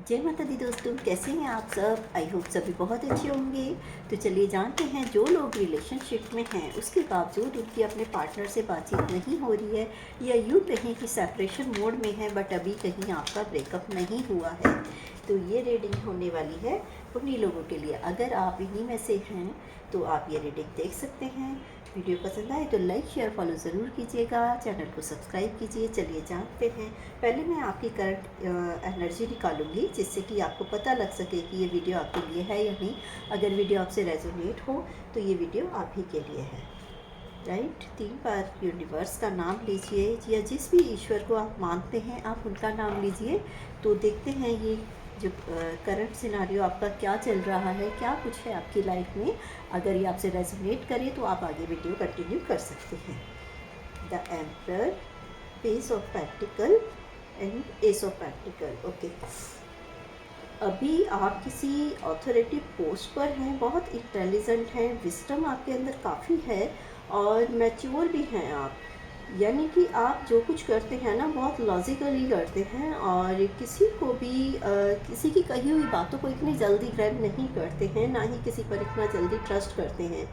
जय माता दी दोस्तों, कैसे हैं आप सब। आई होप सभी बहुत अच्छे होंगे। तो चलिए जानते हैं, जो लोग रिलेशनशिप में हैं उसके बावजूद उनकी अपने पार्टनर से बातचीत नहीं हो रही है, या यूँ कहें कि सेपरेशन मोड में है, बट अभी कहीं आपका ब्रेकअप नहीं हुआ है, तो ये रीडिंग होने वाली है उन्हीं लोगों के लिए। अगर आप इन्हीं में से हैं तो आप ये रीडिंग देख सकते हैं। वीडियो पसंद आए तो लाइक शेयर फॉलो ज़रूर कीजिएगा, चैनल को सब्सक्राइब कीजिए। चलिए जानते हैं। पहले मैं आपकी करंट एनर्जी निकालूंगी, जिससे कि आपको पता लग सके कि ये वीडियो आपके लिए है या नहीं। अगर वीडियो आपसे रेजोनेट हो तो ये वीडियो आप ही के लिए है। राइट, 3 बार यूनिवर्स का नाम लीजिए, या जिस भी ईश्वर को आप मानते हैं आप उनका नाम लीजिए। तो देखते हैं ये जो करंट सिनारियो आपका क्या चल रहा है, क्या कुछ है आपकी लाइफ में। अगर ये आपसे रेजोनेट करे तो आप आगे वीडियो कंटिन्यू कर सकते हैं। The emperor, page of pentacle and S of pentacle. Okay, अभी आप किसी ऑथोरिटी पोस्ट पर हैं, बहुत इंटेलिजेंट हैं, विस्डम आपके अंदर काफ़ी है और मैच्योर भी हैं आप। यानी कि आप जो कुछ करते हैं ना, बहुत लॉजिकली करते हैं और किसी को भी किसी की कही हुई बातों को इतनी जल्दी ग्रैब नहीं करते हैं, ना ही किसी पर इतना जल्दी ट्रस्ट करते हैं।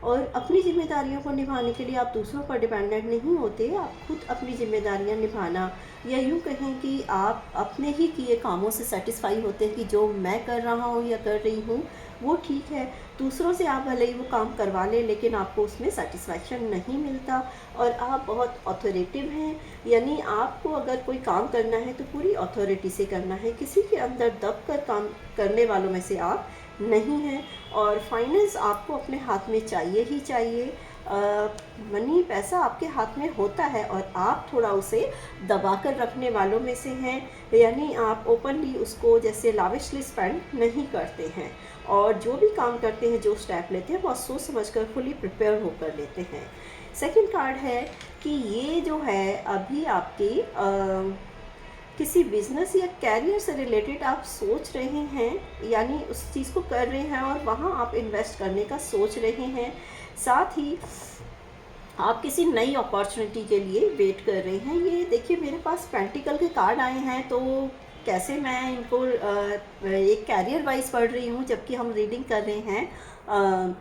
और अपनी जिम्मेदारियों को निभाने के लिए आप दूसरों पर डिपेंडेंट नहीं होते, आप खुद अपनी जिम्मेदारियां निभाना, या यूँ कहें कि आप अपने ही किए कामों से सेटिस्फाई होते हैं कि जो मैं कर रहा हूँ या कर रही हूँ वो ठीक है। दूसरों से आप भले ही वो काम करवा लें, लेकिन आपको उसमें सेटिस्फैक्शन नहीं मिलता। और आप बहुत अथॉरिटिव हैं, यानी आपको अगर कोई काम करना है तो पूरी अथॉरिटी से करना है, किसी के अंदर दब कर काम करने वालों में से आप नहीं हैं। और फाइनेंस आपको अपने हाथ में चाहिए ही चाहिए। मनी, पैसा आपके हाथ में होता है और आप थोड़ा उसे दबा कर रखने वालों में से हैं, यानी आप ओपनली उसको जैसे लाविशली स्पेंड नहीं करते हैं। और जो भी काम करते हैं, जो स्टेप लेते हैं, बहुत सोच समझ कर फुली प्रिपेयर होकर लेते हैं। सेकंड कार्ड है कि ये जो है अभी आपकी किसी बिजनेस या कैरियर से रिलेटेड आप सोच रहे हैं, यानी उस चीज़ को कर रहे हैं और वहाँ आप इन्वेस्ट करने का सोच रहे हैं। साथ ही आप किसी नई अपॉर्चुनिटी के लिए वेट कर रहे हैं। ये देखिए, मेरे पास पेंटिकल के कार्ड आए हैं, तो कैसे मैं इनको एक कैरियर वाइज पढ़ रही हूँ, जबकि हम रीडिंग कर रहे हैं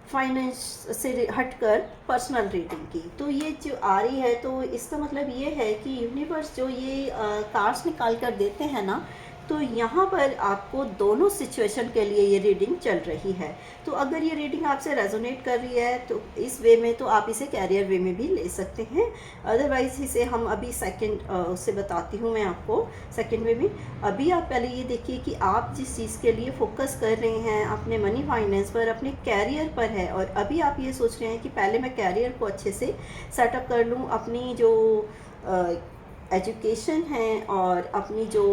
फाइनेंस से हटकर पर्सनल रीडिंग की। तो ये जो आ रही है, तो इसका मतलब ये है कि यूनिवर्स जो ये कार्ड्स निकाल कर देते हैं ना, तो यहाँ पर आपको दोनों सिचुएशन के लिए ये रीडिंग चल रही है। तो अगर ये रीडिंग आपसे रेजोनेट कर रही है तो इस वे में, तो आप इसे कैरियर वे में भी ले सकते हैं। अदरवाइज इसे हम अभी सेकंड उससे बताती हूँ मैं आपको सेकंड वे में। अभी आप पहले ये देखिए कि आप जिस चीज़ के लिए फोकस कर रहे हैं, अपने मनी फाइनेंस पर, अपने कैरियर पर है। और अभी आप ये सोच रहे हैं कि पहले मैं कैरियर को अच्छे से सेटअप कर लूँ, अपनी जो एजुकेशन है और अपनी जो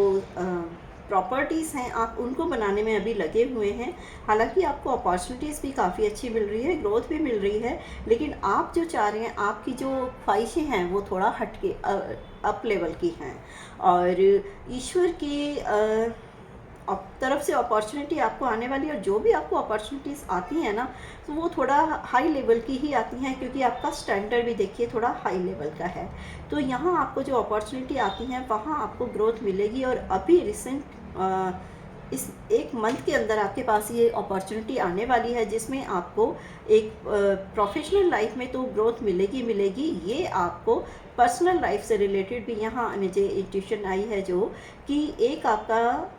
प्रॉपर्टीज़ हैं आप उनको बनाने में अभी लगे हुए हैं। हालांकि आपको अपॉर्चुनिटीज़ भी काफ़ी अच्छी मिल रही है, ग्रोथ भी मिल रही है, लेकिन आप जो चाह रहे हैं, आपकी जो ख्वाहिशें हैं वो थोड़ा हटके अप लेवल की हैं। और ईश्वर की तरफ से अपॉर्चुनिटी आपको आने वाली है, और जो भी आपको अपॉर्चुनिटीज़ आती हैं ना, तो वो थोड़ा हाई लेवल की ही आती हैं, क्योंकि आपका स्टैंडर्ड भी देखिए थोड़ा हाई लेवल का है। तो यहाँ आपको जो अपॉर्चुनिटी आती हैं वहाँ आपको ग्रोथ मिलेगी। और अभी रिसेंट इस एक मंथ के अंदर आपके पास ये अपॉर्चुनिटी आने वाली है, जिसमें आपको एक प्रोफेशनल लाइफ में तो ग्रोथ मिलेगी। ये आपको पर्सनल लाइफ से रिलेटेड भी यहाँ मुझे इंट्यूशन आई है, जो कि एक आपका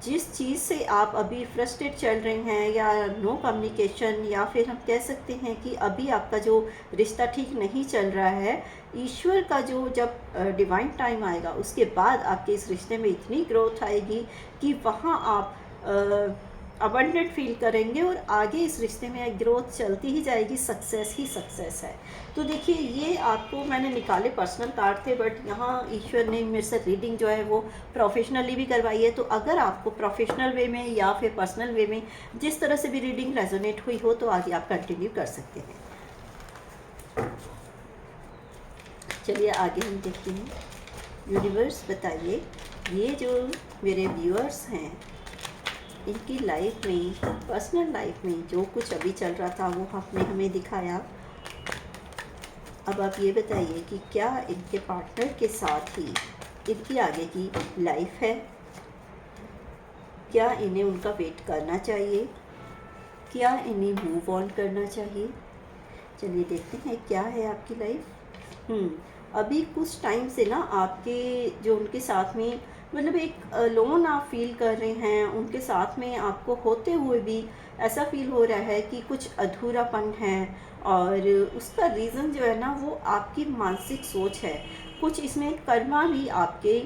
जिस चीज़ से आप अभी फ्रस्ट्रेट चल रहे हैं, या नो कम्युनिकेशन, या फिर हम कह सकते हैं कि अभी आपका जो रिश्ता ठीक नहीं चल रहा है, ईश्वर का जो जब डिवाइन टाइम आएगा उसके बाद आपके इस रिश्ते में इतनी ग्रोथ आएगी कि वहाँ आप अबंडेंट फील करेंगे, और आगे इस रिश्ते में ग्रोथ चलती ही जाएगी, सक्सेस ही सक्सेस है। तो देखिए, ये आपको मैंने निकाले पर्सनल कार्ड थे, बट यहाँ ईश्वर ने मेरे से रीडिंग जो है वो प्रोफेशनली भी करवाई है। तो अगर आपको प्रोफेशनल वे में या फिर पर्सनल वे में जिस तरह से भी रीडिंग रेजोनेट हुई हो, तो आगे आप कंटिन्यू कर सकते हैं। चलिए आगे हम देखते हैं। यूनिवर्स बताइए, ये जो मेरे व्यूअर्स हैं, इनकी लाइफ में, पर्सनल लाइफ में जो कुछ अभी चल रहा था वो आपने हमें दिखाया। अब आप ये बताइए कि क्या इनके पार्टनर के साथ ही इनकी आगे की लाइफ है। क्या इन्हें उनका वेट करना चाहिए, क्या इन्हें मूव ऑन करना चाहिए। चलिए देखते हैं क्या है आपकी लाइफ। अभी कुछ टाइम से ना आपके जो उनके साथ में मतलब एक लोन आप फील कर रहे हैं, उनके साथ में आपको होते हुए भी ऐसा फील हो रहा है कि कुछ अधूरापन है। और उसका रीज़न जो है ना वो आपकी मानसिक सोच है। कुछ इसमें कर्मा भी आपके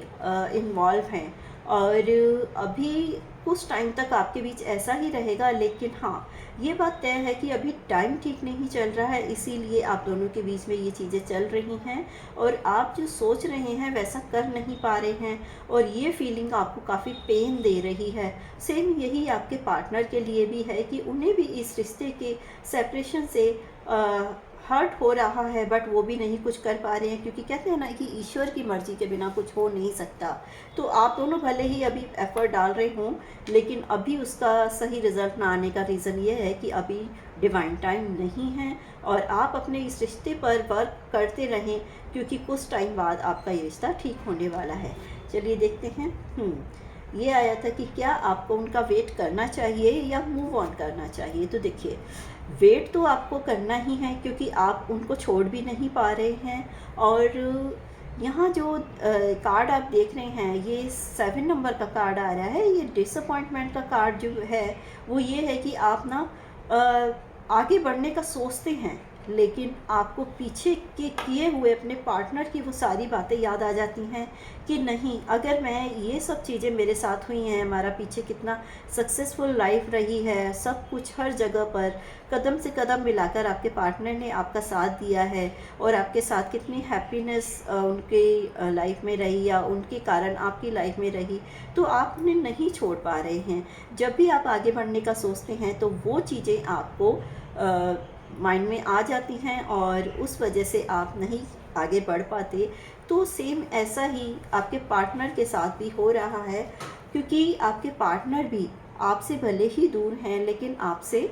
इन्वॉल्व हैं। और अभी कुछ टाइम तक आपके बीच ऐसा ही रहेगा, लेकिन हाँ ये बात तय है कि अभी टाइम ठीक नहीं चल रहा है, इसीलिए आप दोनों के बीच में ये चीज़ें चल रही हैं और आप जो सोच रहे हैं वैसा कर नहीं पा रहे हैं और ये फीलिंग आपको काफ़ी पेन दे रही है। सेम यही आपके पार्टनर के लिए भी है कि उन्हें भी इस रिश्ते के सेपरेशन से हर्ट हो रहा है, बट वो भी नहीं कुछ कर पा रहे हैं, क्योंकि कहते हैं ना कि ईश्वर की मर्ज़ी के बिना कुछ हो नहीं सकता। तो आप दोनों भले ही अभी एफ़र्ट डाल रहे हों, लेकिन अभी उसका सही रिज़ल्ट ना आने का रीज़न ये है कि अभी डिवाइन टाइम नहीं है और आप अपने इस रिश्ते पर वर्क करते रहें, क्योंकि कुछ टाइम बाद आपका ये रिश्ता ठीक होने वाला है। चलिए देखते हैं। ये आया था कि क्या आपको उनका वेट करना चाहिए या मूव ऑन करना चाहिए। तो देखिए, वेट तो आपको करना ही है, क्योंकि आप उनको छोड़ भी नहीं पा रहे हैं। और यहाँ जो कार्ड आप देख रहे हैं, ये 7 नंबर का कार्ड आ रहा है। ये डिसअपॉइंटमेंट का कार्ड जो है वो ये है कि आप ना आगे बढ़ने का सोचते हैं, लेकिन आपको पीछे के किए हुए अपने पार्टनर की वो सारी बातें याद आ जाती हैं कि नहीं, अगर मैं ये सब चीज़ें मेरे साथ हुई हैं, हमारा पीछे कितना सक्सेसफुल लाइफ रही है, सब कुछ हर जगह पर कदम से कदम मिलाकर आपके पार्टनर ने आपका साथ दिया है और आपके साथ कितनी हैप्पीनेस उनके लाइफ में रही या उनके कारण आपकी लाइफ में रही, तो आप उन्हें नहीं छोड़ पा रहे हैं। जब भी आप आगे बढ़ने का सोचते हैं तो वो चीज़ें आपको माइंड में आ जाती हैं और उस वजह से आप नहीं आगे बढ़ पाते। तो सेम ऐसा ही आपके पार्टनर के साथ भी हो रहा है, क्योंकि आपके पार्टनर भी आपसे भले ही दूर हैं, लेकिन आपसे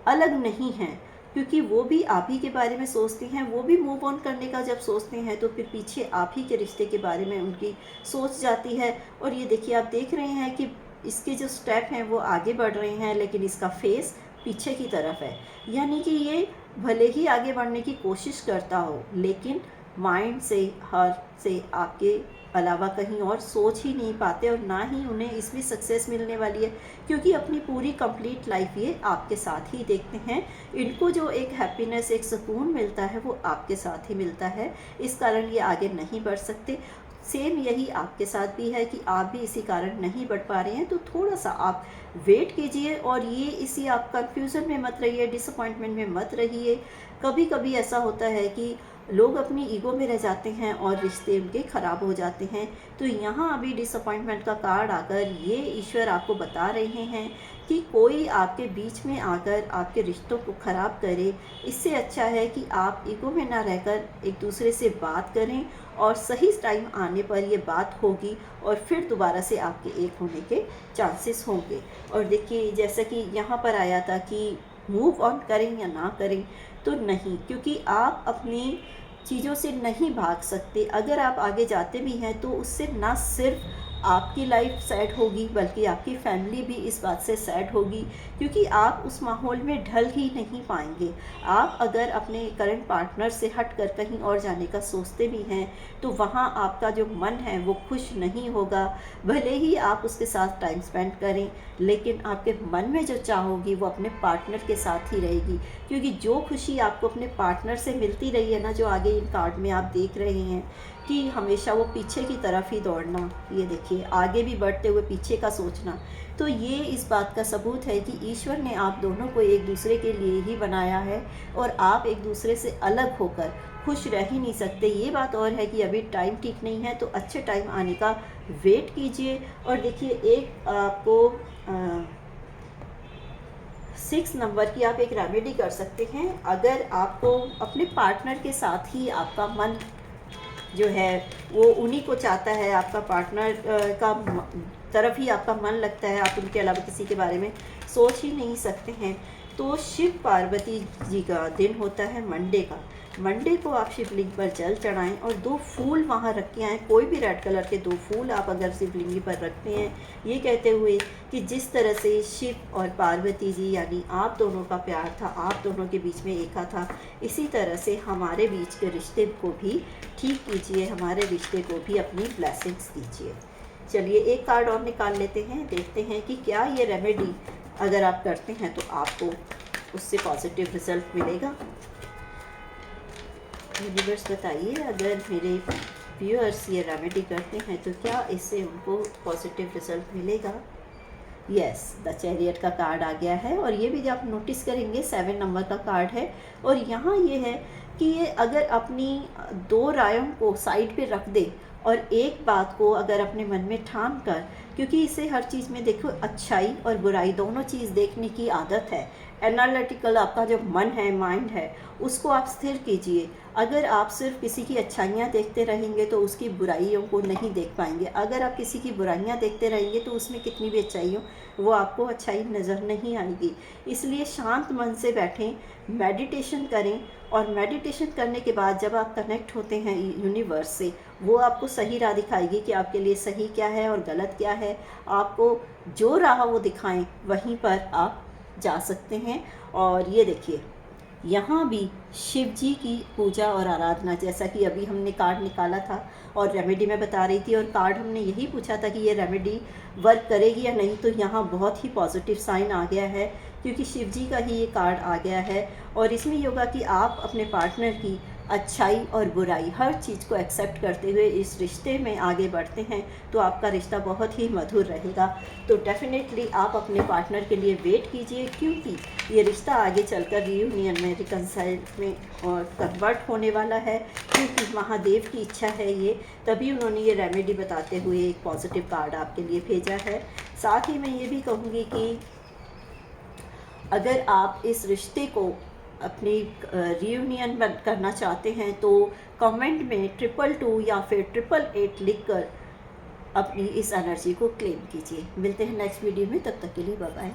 अलग नहीं हैं, क्योंकि वो भी आप ही के बारे में सोचते हैं। वो भी मूव ऑन करने का जब सोचते हैं तो फिर पीछे आप ही के रिश्ते के बारे में उनकी सोच जाती है। और ये देखिए, आप देख रहे हैं कि इसके जो स्टेप हैं वो आगे बढ़ रहे हैं, लेकिन इसका फेस पीछे की तरफ है। यानी कि ये भले ही आगे बढ़ने की कोशिश करता हो, लेकिन माइंड से, हार्ट से आपके अलावा कहीं और सोच ही नहीं पाते और ना ही उन्हें इसमें सक्सेस मिलने वाली है, क्योंकि अपनी पूरी कंप्लीट लाइफ ये आपके साथ ही देखते हैं। इनको जो एक हैप्पीनेस, एक सुकून मिलता है वो आपके साथ ही मिलता है, इस कारण ये आगे नहीं बढ़ सकते। सेम यही आपके साथ भी है कि आप भी इसी कारण नहीं बढ़ पा रहे हैं। तो थोड़ा सा आप वेट कीजिए और ये इसी आप कंफ्यूजन में मत रहिए, डिसअपॉइंटमेंट में मत रहिए। कभी कभी ऐसा होता है कि लोग अपनी ईगो में रह जाते हैं और रिश्ते उनके ख़राब हो जाते हैं। तो यहाँ अभी डिसअपॉइंटमेंट का कार्ड आकर ये ईश्वर आपको बता रहे हैं कि कोई आपके बीच में आकर आपके रिश्तों को ख़राब करे, इससे अच्छा है कि आप ईगो में ना रहकर एक दूसरे से बात करें और सही टाइम आने पर ये बात होगी और फिर दोबारा से आपके एक होने के चांसेस होंगे। और देखिए, जैसा कि यहाँ पर आया था कि मूव ऑन करें या ना करें, तो नहीं, क्योंकि आप अपनी चीज़ों से नहीं भाग सकते। अगर आप आगे जाते भी हैं तो उससे ना सिर्फ आपकी लाइफ सैड होगी, बल्कि आपकी फैमिली भी इस बात से सैड होगी, क्योंकि आप उस माहौल में ढल ही नहीं पाएंगे। आप अगर अपने करंट पार्टनर से हट कर कहीं और जाने का सोचते भी हैं तो वहाँ आपका जो मन है वो खुश नहीं होगा। भले ही आप उसके साथ टाइम स्पेंड करें, लेकिन आपके मन में जो चाह होगी वो अपने पार्टनर के साथ ही रहेगी, क्योंकि जो खुशी आपको अपने पार्टनर से मिलती रही है ना, जो आगे इन कार्ड में आप देख रहे हैं कि हमेशा वो पीछे की तरफ ही दौड़ना, ये देखिए आगे भी बढ़ते हुए पीछे का सोचना, तो ये इस बात का सबूत है कि ईश्वर ने आप दोनों को एक दूसरे के लिए ही बनाया है और आप एक दूसरे से अलग होकर खुश रह ही नहीं सकते। ये बात और है कि अभी टाइम ठीक नहीं है, तो अच्छे टाइम आने का वेट कीजिए। और देखिए, एक आपको 6 नंबर की आप एक रेमेडी कर सकते हैं। अगर आपको अपने पार्टनर के साथ ही आपका मन जो है वो उन्हीं को चाहता है, आपका पार्टनर का तरफ ही आपका मन लगता है, आप उनके अलावा किसी के बारे में सोच ही नहीं सकते हैं, तो शिव पार्वती जी का दिन होता है मंडे का। मंडे को आप शिवलिंग पर जल चढ़ाएं और 2 फूल वहाँ रख के आएँ, कोई भी रेड कलर के 2 फूल आप अगर शिवलिंग पर रखते हैं, ये कहते हुए कि जिस तरह से शिव और पार्वती जी यानी आप दोनों का प्यार था, आप दोनों के बीच में एका था, इसी तरह से हमारे बीच के रिश्ते को भी ठीक कीजिए, हमारे रिश्ते को भी अपनी ब्लेसिंग्स दीजिए। चलिए एक कार्ड और निकाल लेते हैं, देखते हैं कि क्या ये रेमेडी अगर आप करते हैं तो आपको उससे पॉजिटिव रिजल्ट मिलेगा। यूनिवर्स बताइए, अगर मेरे व्यूअर्स ये रेमेडी करते हैं तो क्या इससे उनको पॉजिटिव रिजल्ट मिलेगा। यस, द चैरियट का कार्ड आ गया है और ये भी जब आप नोटिस करेंगे 7 नंबर का कार्ड है और यहाँ ये है कि ये अगर अपनी 2 रायों को साइड पे रख दे और एक बात को अगर अपने मन में ठान कर, क्योंकि इसे हर चीज़ में देखो अच्छाई और बुराई दोनों चीज़ देखने की आदत है। एनालिटिकल आपका जो मन है, माइंड है, उसको आप स्थिर कीजिए। अगर आप सिर्फ किसी की अच्छाइयाँ देखते रहेंगे तो उसकी बुराइयों को नहीं देख पाएंगे। अगर आप किसी की बुराइयाँ देखते रहेंगे तो उसमें कितनी भी अच्छाई हो, वो आपको अच्छाई नज़र नहीं आएगी। इसलिए शांत मन से बैठें, मेडिटेशन करें और मेडिटेशन करने के बाद जब आप कनेक्ट होते हैं यूनिवर्स से, वो आपको सही राह दिखाएगी कि आपके लिए सही क्या है और गलत क्या है। आपको जो राह वो दिखाएं वहीं पर आप जा सकते हैं। और ये देखिए, यहाँ भी शिव जी की पूजा और आराधना, जैसा कि अभी हमने कार्ड निकाला था और रेमेडी मैं बता रही थी और कार्ड हमने यही पूछा था कि ये रेमेडी वर्क करेगी या नहीं, तो यहाँ बहुत ही पॉजिटिव साइन आ गया है क्योंकि शिव जी का ही ये कार्ड आ गया है। और इसमें ये होगा कि आप अपने पार्टनर की अच्छाई और बुराई हर चीज़ को एक्सेप्ट करते हुए इस रिश्ते में आगे बढ़ते हैं तो आपका रिश्ता बहुत ही मधुर रहेगा। तो डेफिनेटली आप अपने पार्टनर के लिए वेट कीजिए, क्योंकि ये रिश्ता आगे चलकर रियूनियन में, रिकंसाइल में और कन्वर्ट होने वाला है, क्योंकि महादेव की इच्छा है ये, तभी उन्होंने ये रेमेडी बताते हुए एक पॉजिटिव कार्ड आपके लिए भेजा है। साथ ही मैं ये भी कहूँगी कि अगर आप इस रिश्ते को अपनी रियूनियन करना चाहते हैं तो कमेंट में 222 या फिर 888 लिखकर अपनी इस एनर्जी को क्लेम कीजिए। मिलते हैं नेक्स्ट वीडियो में, तब तक के लिए बाय बाय।